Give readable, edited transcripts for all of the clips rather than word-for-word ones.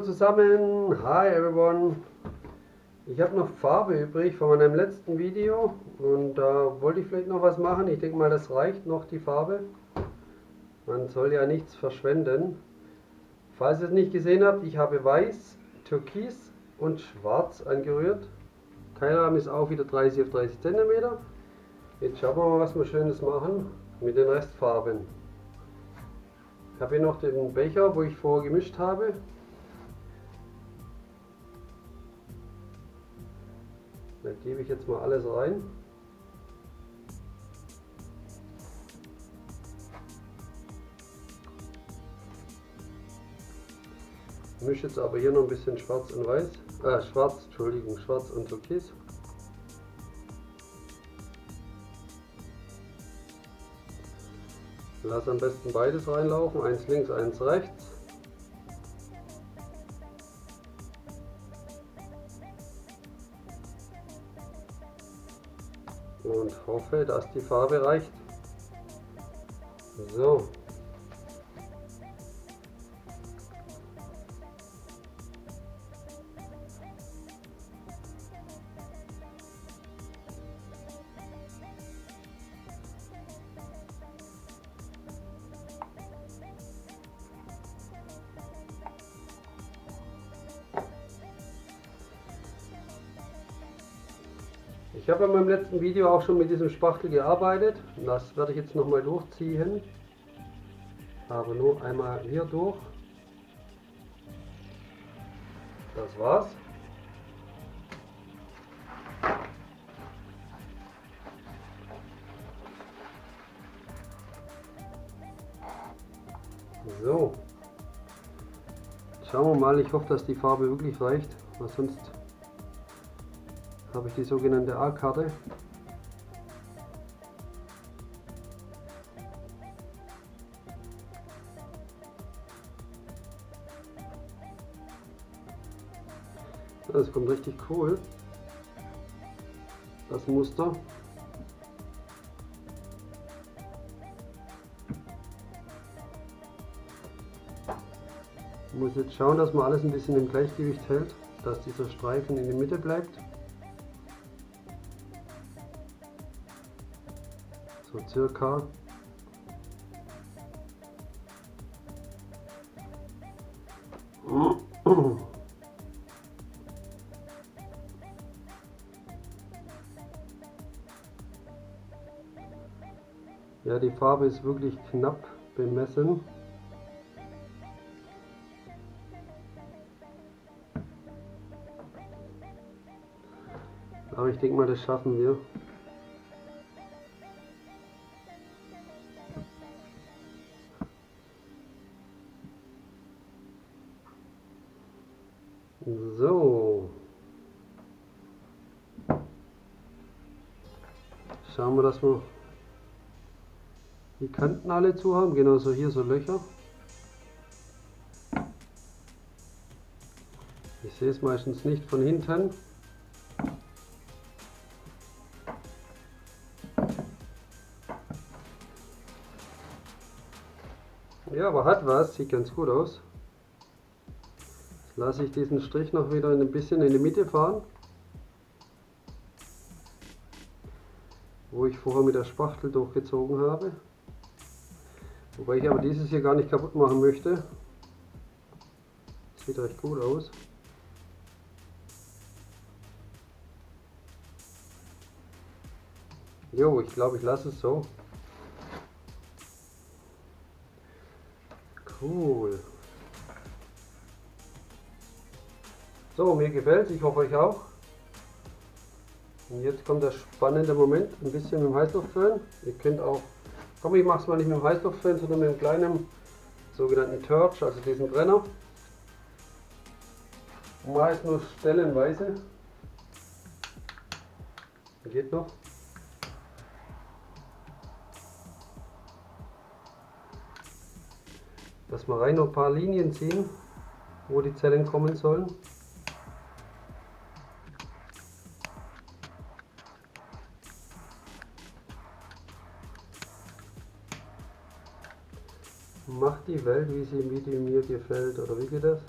Hallo zusammen, hi everyone. Ich habe noch Farbe übrig von meinem letzten Video und da wollte ich vielleicht noch was machen. Ich denke mal, das reicht noch, die Farbe. Man soll ja nichts verschwenden. Falls ihr es nicht gesehen habt, ich habe Weiß, Türkis und Schwarz angerührt. Keilrahmen ist auch wieder 30 auf 30 cm. Jetzt schauen wir mal, was wir Schönes machen mit den Restfarben. Ich habe hier noch den Becher, wo ich vorher gemischt habe. Da gebe ich jetzt mal alles rein. Ich mische jetzt aber hier noch ein bisschen Schwarz und Weiß, Schwarz und Türkis. Lass am besten beides reinlaufen, eins links, eins rechts. Und hoffe, dass die Farbe reicht. So. Ich habe in meinem letzten Video auch schon mit diesem Spachtel gearbeitet. Das werde ich jetzt nochmal durchziehen. Aber nur einmal hier durch. Das war's. So. Schauen wir mal, ich hoffe, dass die Farbe wirklich reicht, weil sonst habe ich die sogenannte A-Karte. Das kommt richtig cool, das Muster. Ich muss jetzt schauen, dass man alles ein bisschen im Gleichgewicht hält, dass dieser Streifen in der Mitte bleibt. So circa. Ja, die Farbe ist wirklich knapp bemessen. Aber ich denke mal, das schaffen wir. So. Schauen wir, dass wir die Kanten alle zu haben. Genauso hier so Löcher. Ich sehe es meistens nicht von hinten. Ja, aber hat was, sieht ganz gut aus. Jetzt lasse ich diesen Strich noch wieder ein bisschen in die Mitte fahren, wo ich vorher mit der Spachtel durchgezogen habe. Wobei ich aber dieses hier gar nicht kaputt machen möchte. Sieht recht gut aus. Jo, ich glaube, ich lasse es so. Cool. So, mir gefällt es, ich hoffe euch auch. Und jetzt kommt der spannende Moment, ein bisschen mit dem Heißluftföhn. Ihr könnt auch, komm, ich mache es mal nicht mit dem Heißluftföhn, sondern mit einem kleinen sogenannten Torch, also diesen Brenner. Meist nur stellenweise. Geht noch. Dass wir rein noch ein paar Linien ziehen, wo die Zellen kommen sollen. Mach die Welt, wie sie mit mir gefällt, oder wie geht das?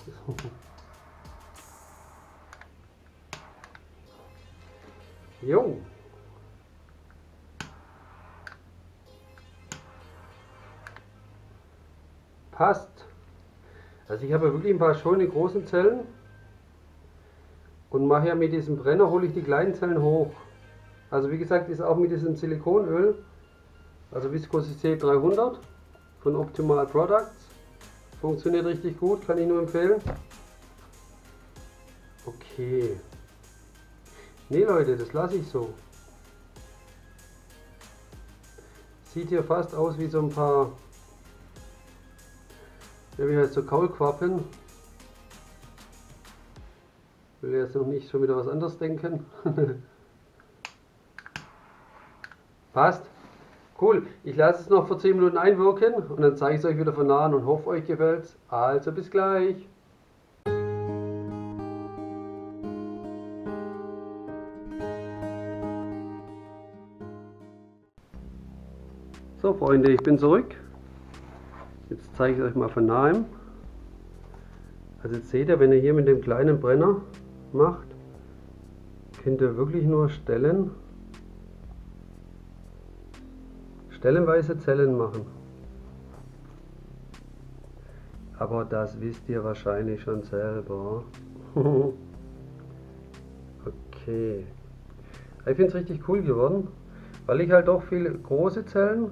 Jo. Passt. Also ich habe ja wirklich ein paar schöne große Zellen und mache ja mit diesem Brenner, hole ich die kleinen Zellen hoch. Also wie gesagt, ist auch mit diesem Silikonöl, also Viskosität 300 von Optimal Products. Funktioniert richtig gut, kann ich nur empfehlen. Okay. Ne Leute, das lasse ich so. Sieht hier fast aus wie so ein paar, ja, wie heißt so, Kaulquappen. Will jetzt noch nicht schon wieder was anderes denken. Passt. Cool. Ich lasse es noch für 10 Minuten einwirken und dann zeige ich es euch wieder von nahen und hoffe euch gefällt's. Also bis gleich. So Freunde, ich bin zurück. Jetzt zeige ich es euch mal von nahem. Also jetzt seht ihr, wenn ihr hier mit dem kleinen Brenner macht, könnt ihr wirklich nur stellenweise Zellen machen. Aber das wisst ihr wahrscheinlich schon selber. Okay. Ich finde es richtig cool geworden, weil ich halt auch viele große Zellen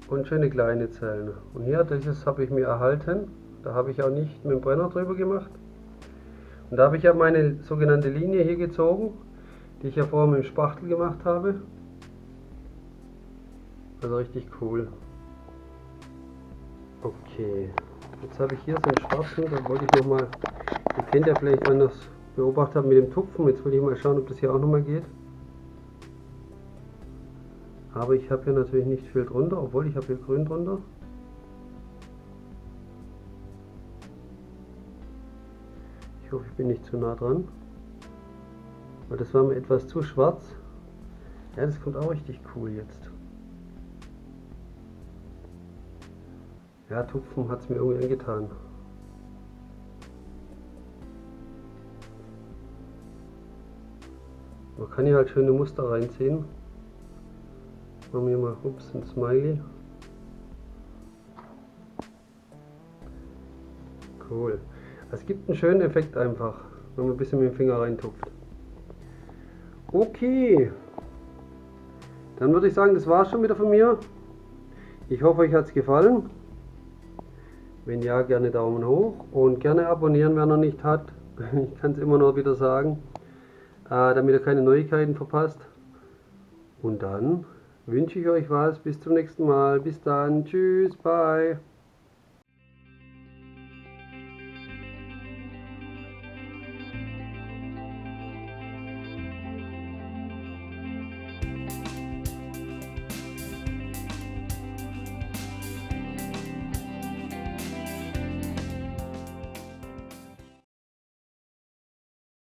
und schöne kleine Zellen. Und hier, dieses habe ich mir erhalten. Da habe ich auch nicht mit dem Brenner drüber gemacht. Und da habe ich ja meine sogenannte Linie hier gezogen, die ich ja vorher mit dem Spachtel gemacht habe. Also richtig cool. Okay, jetzt habe ich hier so einen schwarzen, da wollte ich nochmal, ihr kennt ja vielleicht, wenn ihr das beobachtet habt mit dem Tupfen, jetzt will ich mal schauen, ob das hier auch nochmal geht. Aber ich habe hier natürlich nicht viel drunter, obwohl ich habe hier grün drunter. Ich hoffe, ich bin nicht zu nah dran, weil das war mir etwas zu schwarz. Ja, das kommt auch richtig cool jetzt. Ja, Tupfen hat es mir irgendwie angetan. Man kann hier halt schöne Muster reinziehen. Machen wir mal ein Smiley. Cool. Es gibt einen schönen Effekt einfach, wenn man ein bisschen mit dem Finger reintupft. Okay. Dann würde ich sagen, das war es schon wieder von mir. Ich hoffe, euch hat es gefallen. Wenn ja, gerne Daumen hoch und gerne abonnieren, wer noch nicht hat. Ich kann es immer noch wieder sagen, damit ihr keine Neuigkeiten verpasst. Und dann wünsche ich euch was. Bis zum nächsten Mal. Bis dann. Tschüss. Bye.